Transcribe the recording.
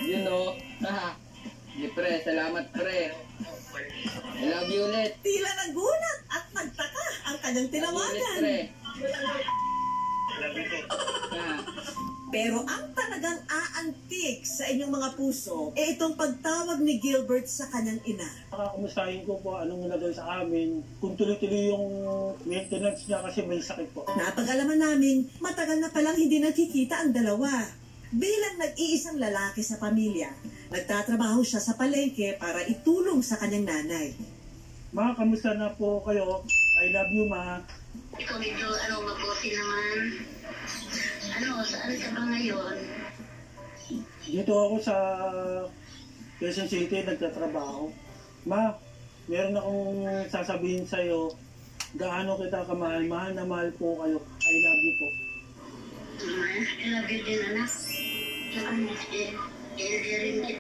Yun o. Sige pre, salamat pre. I love you ulit. Tila nagulat at nagtaka ang kanyang tinawagan. Pero ang talagang aantig sa inyong mga puso, itong pagtawag ni Gilbert sa kanyang ina. Kakamustahin ko po anong nilagay sa amin, kung tuloy-tuloy yung maintenance niya kasi may sakit po. Napag-alaman namin, matagal na palang hindi nagkikita ang dalawa. Bilang nag-iisang lalaki sa pamilya, nagtatrabaho siya sa palengke para itulong sa kanyang nanay. Ma, kamusta na po kayo? I love you, ma. Ikaw medyo, mabuti naman. Saan ka ba ngayon? Dito ako sa Quezon City, nagtatrabaho. Ma, meron akong sasabihin sa'yo, gaano kita kamahal, mahal na mahal po kayo. I love you po. I love you din, anak. Saka, rin